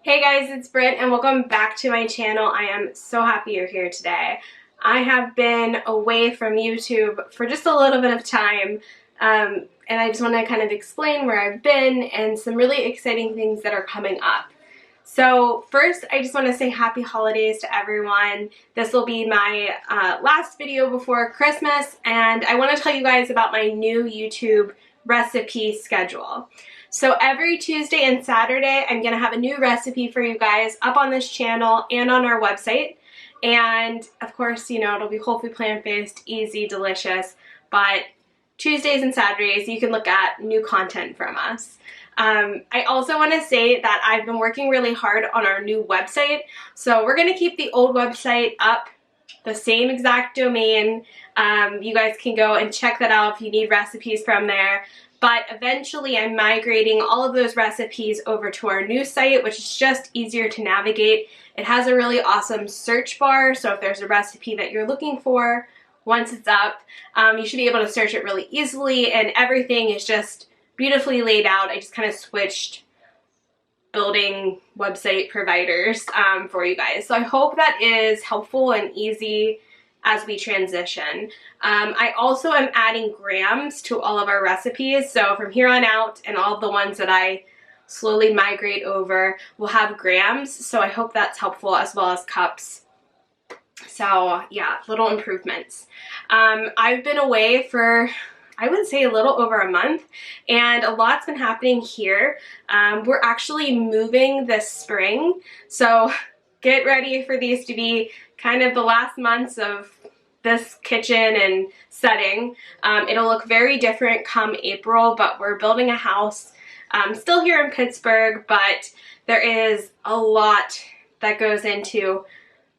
Hey guys, it's Britt and welcome back to my channel. I am so happy you're here today. I have been away from YouTube for just a little bit of time and I just want to kind of explain where I've been and some really exciting things that are coming up. So first, I just want to say happy holidays to everyone. This will be my last video before Christmas, and I want to tell you guys about my new YouTube recipe schedule. So every Tuesday and Saturday, I'm going to have a new recipe for you guys up on this channel and on our website. And of course, you know, it'll be whole food, plant-based, easy, delicious, but Tuesdays and Saturdays, you can look at new content from us. I also want to say that I've been working really hard on our new website. So we're going to keep the old website up, the same exact domain. You guys can go and check that out if you need recipes from there. But eventually I'm migrating all of those recipes over to our new site, which is just easier to navigate. It has a really awesome search bar, so if there's a recipe that you're looking for, once it's up, you should be able to search it really easily, and everything is just beautifully laid out. I just kind of switched building website providers for you guys. So I hope that is helpful and easy as we transition. I also am adding grams to all of our recipes. So from here on out, and all the ones that I slowly migrate over will have grams. So I hope that's helpful, as well as cups. So yeah, little improvements. I've been away for, I would say, a little over a month, and a lot's been happening here. We're actually moving this spring, so get ready for these to be kind of the last months of this kitchen and setting. It'll look very different come April, but we're building a house still here in Pittsburgh, but there is a lot that goes into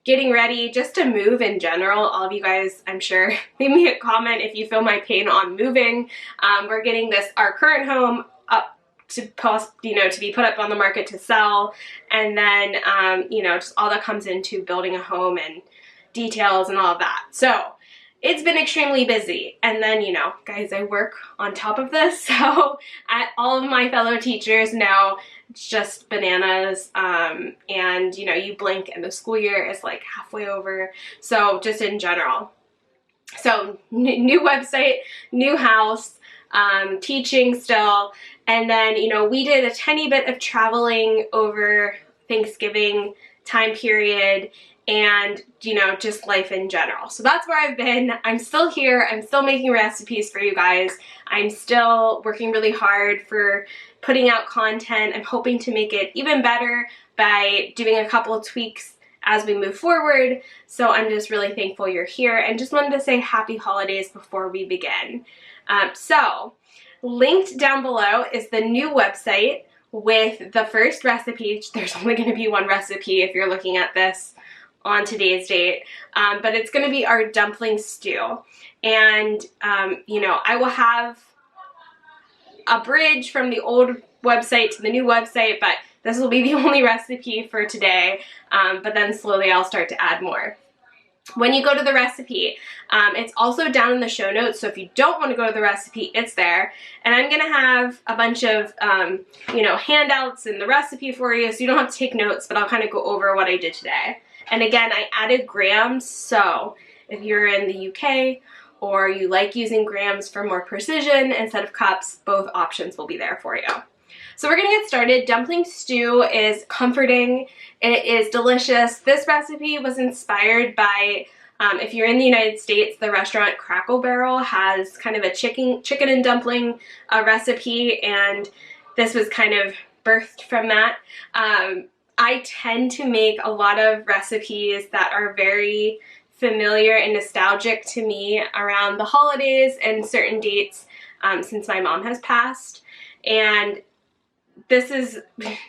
getting ready just to move in general. All of you guys, I'm sure, leave me a comment if you feel my pain on moving. We're getting our current home up to to be put up on the market to sell, and then just all that comes into building a home and details and all of that. So it's been extremely busy, and then guys, I work on top of this, so all of my fellow teachers know it's just bananas, and you blink and the school year is like halfway over. So just in general, so new website, new house, teaching still, and then we did a tiny bit of traveling over Thanksgiving time period, and just life in general. So that's where I've been. I'm still here. I'm still making recipes for you guys. I'm still working really hard for putting out content. I'm hoping to make it even better by doing a couple of tweaks as we move forward. So I'm just really thankful you're here, and just wanted to say happy holidays before we begin. So linked down below is the new website with the first recipe. There's only going to be one recipe if you're looking at this on today's date, but it's going to be our dumpling stew. And I will have a bridge from the old website to the new website, but this will be the only recipe for today, but then slowly I'll start to add more. When you go to the recipe, it's also down in the show notes, so if you don't want to go to the recipe, it's there. And I'm going to have a bunch of, handouts in the recipe for you, so you don't have to take notes, but I'll kind of go over what I did today. And again, I added grams, so if you're in the UK or you like using grams for more precision instead of cups, both options will be there for you. So we're going to get started. Dumpling stew is comforting. It is delicious. This recipe was inspired by, if you're in the United States, the restaurant Crackle Barrel has kind of a chicken and dumpling recipe, and this was kind of birthed from that. I tend to make a lot of recipes that are very familiar and nostalgic to me around the holidays and certain dates since my mom has passed. And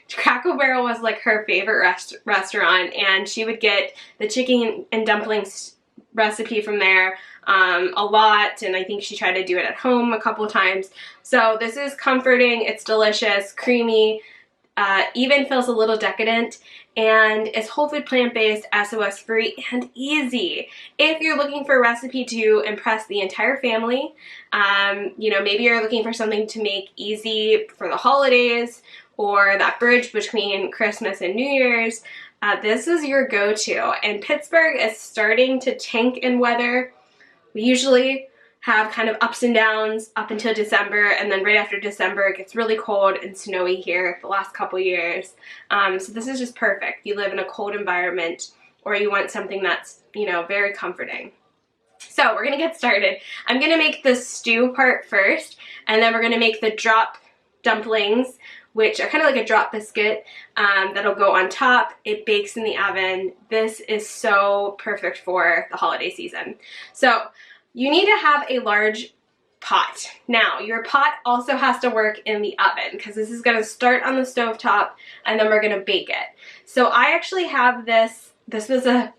Crackle Barrel was like her favorite restaurant, and she would get the chicken and dumplings recipe from there a lot, and I think she tried to do it at home a couple of times. So this is comforting, it's delicious, creamy, even feels a little decadent, and it's whole food, plant-based, SOS free, and easy. If you're looking for a recipe to impress the entire family, maybe you're looking for something to make easy for the holidays, or that bridge between Christmas and New Year's, this is your go-to. And Pittsburgh is starting to tank in weather. We usually have kind of ups and downs up until December, and then right after December it gets really cold and snowy here the last couple years. So this is just perfect. You live in a cold environment, or you want something that's, you know, very comforting. So we're gonna get started. I'm gonna make the stew part first, and then we're gonna make the drop dumplings, which are kind of like a drop biscuit that'll go on top. It bakes in the oven. This is so perfect for the holiday season. So you need to have a large pot. Now, your pot also has to work in the oven because this is gonna start on the stove top and then we're gonna bake it. So I actually have this. This was a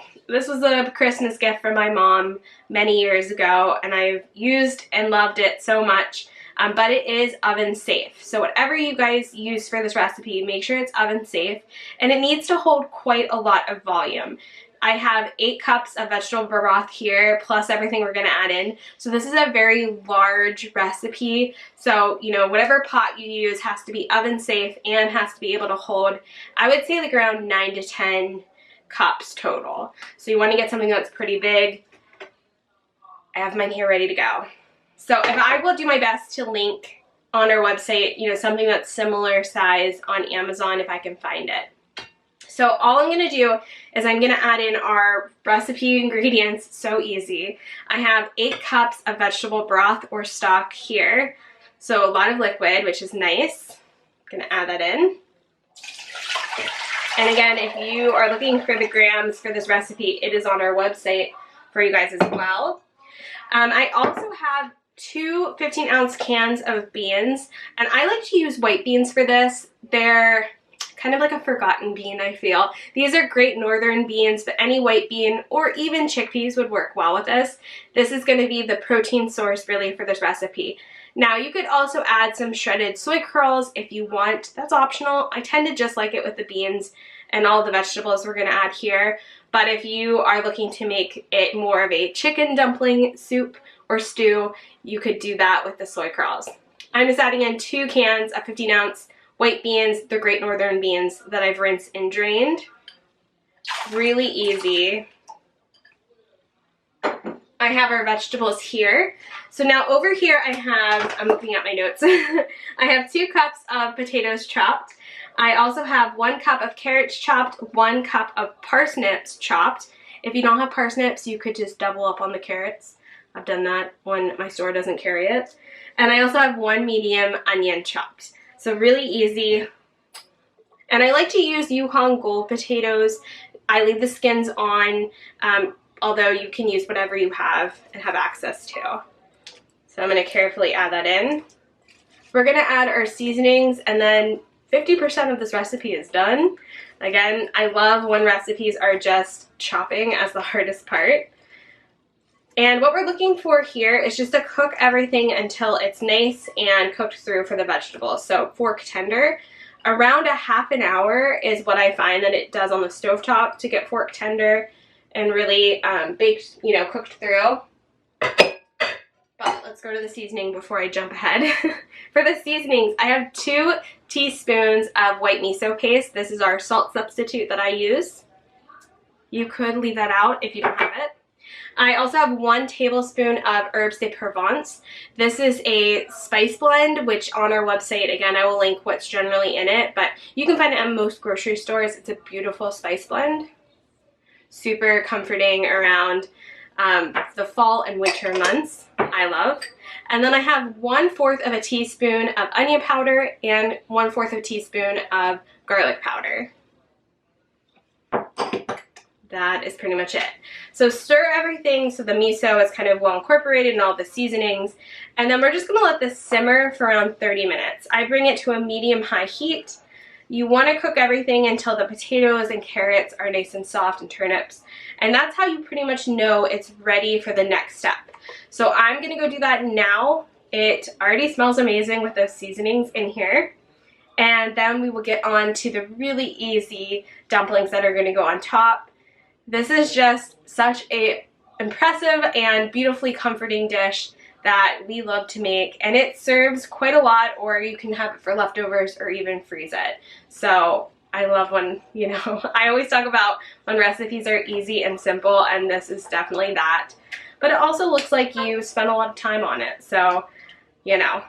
Christmas gift from my mom many years ago, and I've used and loved it so much, but it is oven safe. So whatever you guys use for this recipe, make sure it's oven safe, and it needs to hold quite a lot of volume. I have 8 cups of vegetable broth here, plus everything we're gonna add in. So this is a very large recipe. So, you know, whatever pot you use has to be oven safe and has to be able to hold, I would say like around 9 to 10 cups total. So you want to get something that's pretty big. I have mine here ready to go. So if I will do my best to link on our website, you know, something that's similar size on Amazon if I can find it. So all I'm going to do is I'm going to add in our recipe ingredients. So easy. I have 8 cups of vegetable broth or stock here. So a lot of liquid, which is nice. I'm going to add that in. And again, if you are looking for the grams for this recipe, it is on our website for you guys as well. I also have 2 15-ounce cans of beans, and I like to use white beans for this. They're kind of like a forgotten bean, I feel. These are great northern beans, but any white bean or even chickpeas would work well with this. This is going to be the protein source really for this recipe. Now you could also add some shredded soy curls if you want. That's optional. I tend to just like it with the beans and all the vegetables we're going to add here. But if you are looking to make it more of a chicken dumpling soup or stew, you could do that with the soy curls. I'm just adding in 2 cans of 15-ounce white beans, the Great Northern beans that I've rinsed and drained. Really easy. I have our vegetables here. So now over here I have, I'm looking at my notes, I have 2 cups of potatoes chopped. I also have 1 cup of carrots chopped, 1 cup of parsnips chopped. If you don't have parsnips, you could just double up on the carrots. I've done that when my store doesn't carry it. And I also have 1 medium onion chopped. So really easy. And I like to use Yukon Gold potatoes. I leave the skins on, although you can use whatever you have and have access to. So I'm going to carefully add that in. We're going to add our seasonings, and then 50% of this recipe is done. Again, I love when recipes are just chopping as the hardest part. And what we're looking for here is just to cook everything until it's nice and cooked through for the vegetables. So fork tender. Around a half an hour is what I find that it does on the stovetop to get fork tender and really baked, you know, cooked through. But let's go to the seasoning before I jump ahead. For the seasonings, I have 2 teaspoons of white miso paste. This is our salt substitute that I use. You could leave that out if you don't have it. I also have 1 tablespoon of herbes de Provence. This is a spice blend, which on our website, again, I will link what's generally in it, but you can find it at most grocery stores. It's a beautiful spice blend. Super comforting around the fall and winter months. I love. And then I have 1/4 of a teaspoon of onion powder and 1/4 of a teaspoon of garlic powder. That is pretty much it. So stir everything so the miso is kind of well incorporated in all the seasonings. And then we're just gonna let this simmer for around 30 minutes. I bring it to a medium-high heat. You wanna cook everything until the potatoes and carrots are nice and soft, and turnips. And that's how you pretty much know it's ready for the next step. So I'm gonna go do that now. It already smells amazing with those seasonings in here. And then we will get on to the really easy dumplings that are gonna go on top. This is just such a impressive and beautifully comforting dish that we love to make, and it serves quite a lot, or you can have it for leftovers or even freeze it. So I love when, you know, I always talk about when recipes are easy and simple, and this is definitely that. But it also looks like you spent a lot of time on it, so, you know,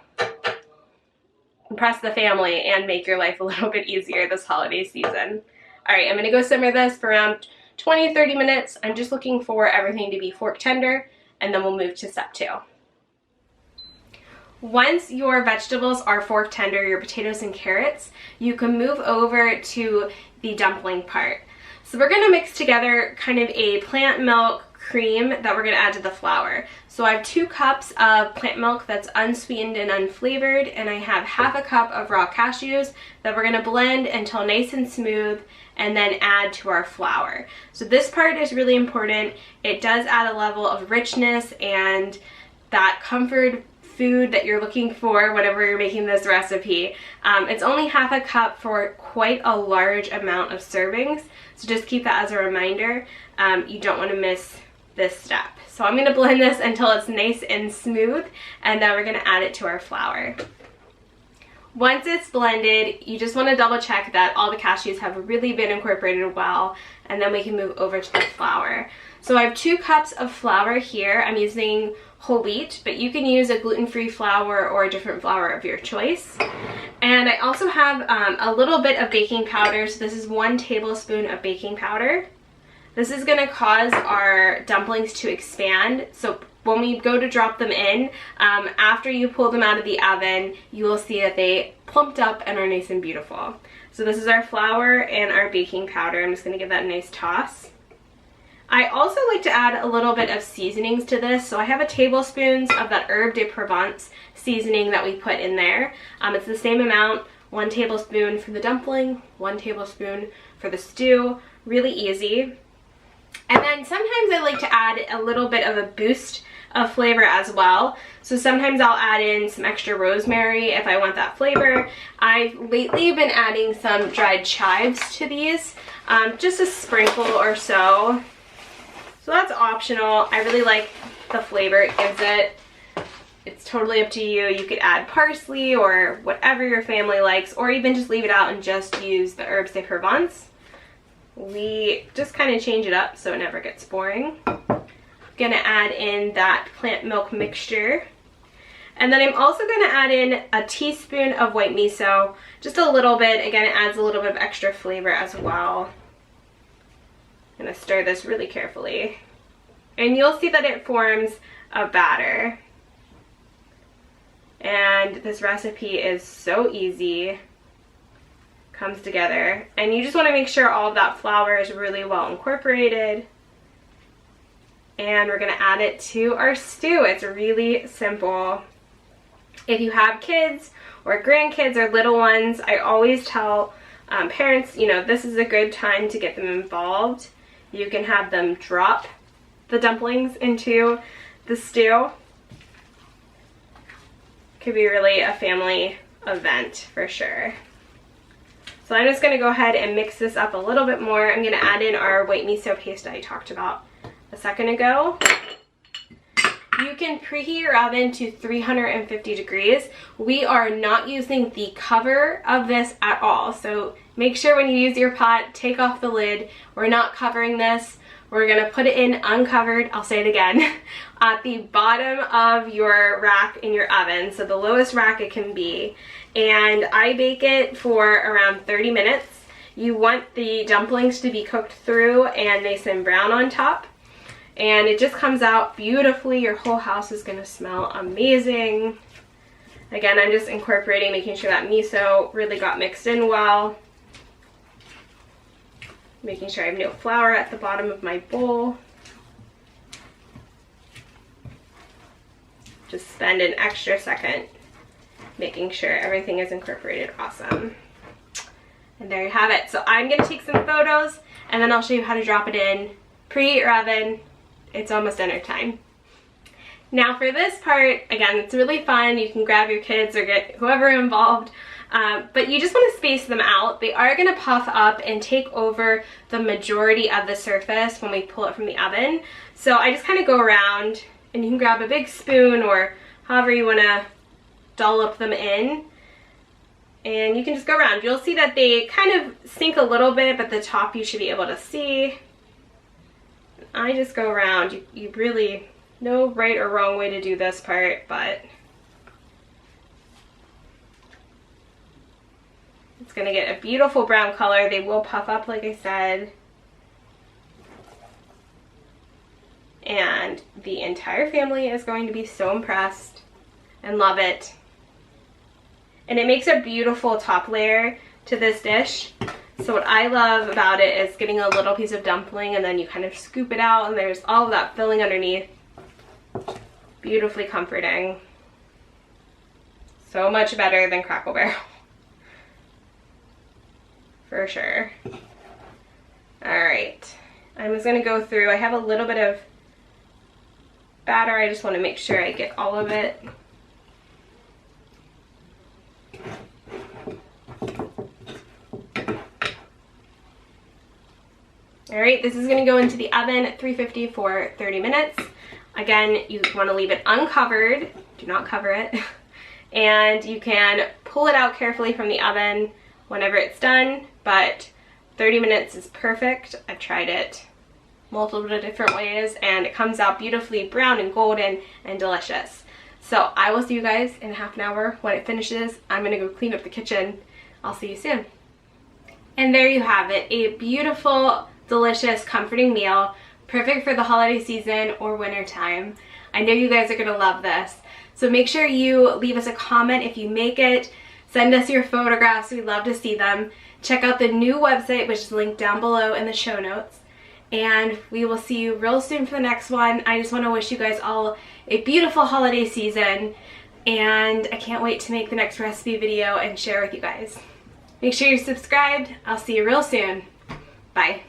impress the family and make your life a little bit easier this holiday season. All right, I'm gonna go simmer this for around 20-30 minutes. I'm just looking for everything to be fork tender, and then we'll move to step 2. Once your vegetables are fork tender, your potatoes and carrots, you can move over to the dumpling part. So we're gonna mix together kind of a plant milk cream that we're gonna add to the flour. So I have 2 cups of plant milk that's unsweetened and unflavored, and I have half a cup of raw cashews that we're gonna blend until nice and smooth and then add to our flour. So this part is really important. It does add a level of richness and that comfort food that you're looking for whenever you're making this recipe. It's only half a cup for quite a large amount of servings, so just keep that as a reminder. You don't want to miss this step. So I'm going to blend this until it's nice and smooth, and then we're going to add it to our flour. Once it's blended, you just want to double check that all the cashews have really been incorporated well, and then we can move over to the flour. So I have 2 cups of flour here. I'm using whole wheat, but you can use a gluten-free flour or a different flour of your choice. And I also have a little bit of baking powder. So this is 1 tablespoon of baking powder. This is gonna cause our dumplings to expand. So when we go to drop them in, after you pull them out of the oven, you will see that they plumped up and are nice and beautiful. So this is our flour and our baking powder. I'm just gonna give that a nice toss. I also like to add a little bit of seasonings to this. So I have a tablespoon of that herb de Provence seasoning that we put in there. It's the same amount, 1 tablespoon for the dumpling, 1 tablespoon for the stew, really easy. And then sometimes I like to add a little bit of a boost of flavor as well. So sometimes I'll add in some extra rosemary if I want that flavor. I've lately been adding some dried chives to these, just a sprinkle or so. So that's optional. I really like the flavor it gives it. It's totally up to you. You could add parsley or whatever your family likes, or even just leave it out and just use the herbes de Provence. We just kind of change it up so it never gets boring. Gonna add in that plant milk mixture. And then I'm also gonna add in a teaspoon of white miso, just a little bit. Again, it adds a little bit of extra flavor as well. I'm gonna stir this really carefully. And you'll see that it forms a batter. And this recipe is so easy. Comes together. And you just want to make sure all of that flour is really well incorporated. And we're going to add it to our stew. It's really simple. If you have kids or grandkids or little ones, I always tell parents, you know, this is a good time to get them involved. You can have them drop the dumplings into the stew. Could be really a family event for sure. So I'm just going to go ahead and mix this up a little bit more. I'm going to add in our white miso paste I talked about a second ago. You can preheat your oven to 350 degrees. We are not using the cover of this at all. So make sure when you use your pot, take off the lid. We're not covering this. We're going to put it in uncovered, I'll say it again, at the bottom of your rack in your oven, so the lowest rack it can be. And I bake it for around 30 minutes. You want the dumplings to be cooked through and nice and brown on top. And it just comes out beautifully. Your whole house is going to smell amazing. Again, I'm just incorporating, making sure that miso really got mixed in well. Making sure I have no flour at the bottom of my bowl. Just spend an extra second making sure everything is incorporated awesome. And there you have it. So I'm going to take some photos and then I'll show you how to drop it in. Preheat your oven. It's almost dinner time. Now for this part, again, it's really fun. You can grab your kids or get whoever involved. But you just want to space them out. They are going to puff up and take over the majority of the surface when we pull it from the oven. So I just kind of go around, and you can grab a big spoon or however you want to dollop them in. And you can just go around. You'll see that they kind of sink a little bit, but the top you should be able to see. I just go around. You really, no right or wrong way to do this part, but it's gonna get a beautiful brown color. They will puff up, like I said. And the entire family is going to be so impressed and love it. And it makes a beautiful top layer to this dish. So what I love about it is getting a little piece of dumpling and then you kind of scoop it out and there's all of that filling underneath. Beautifully comforting. So much better than Crackle Barrel. For sure. Alright. I'm just going to go through. I have a little bit of batter. I just want to make sure I get all of it. Alright, this is going to go into the oven at 350 for 30 minutes. Again, you want to leave it uncovered. Do not cover it. And you can pull it out carefully from the oven whenever it's done, but 30 minutes is perfect. I've tried it multiple different ways and it comes out beautifully brown and golden and delicious. So I will see you guys in half an hour when it finishes. I'm going to go clean up the kitchen. I'll see you soon. And there you have it, a beautiful, delicious, comforting meal, perfect for the holiday season or winter time. I know you guys are going to love this. So make sure you leave us a comment if you make it. Send us your photographs. We'd love to see them. Check out the new website, which is linked down below in the show notes. And we will see you real soon for the next one. I just want to wish you guys all a beautiful holiday season. And I can't wait to make the next recipe video and share with you guys. Make sure you're subscribed. I'll see you real soon. Bye.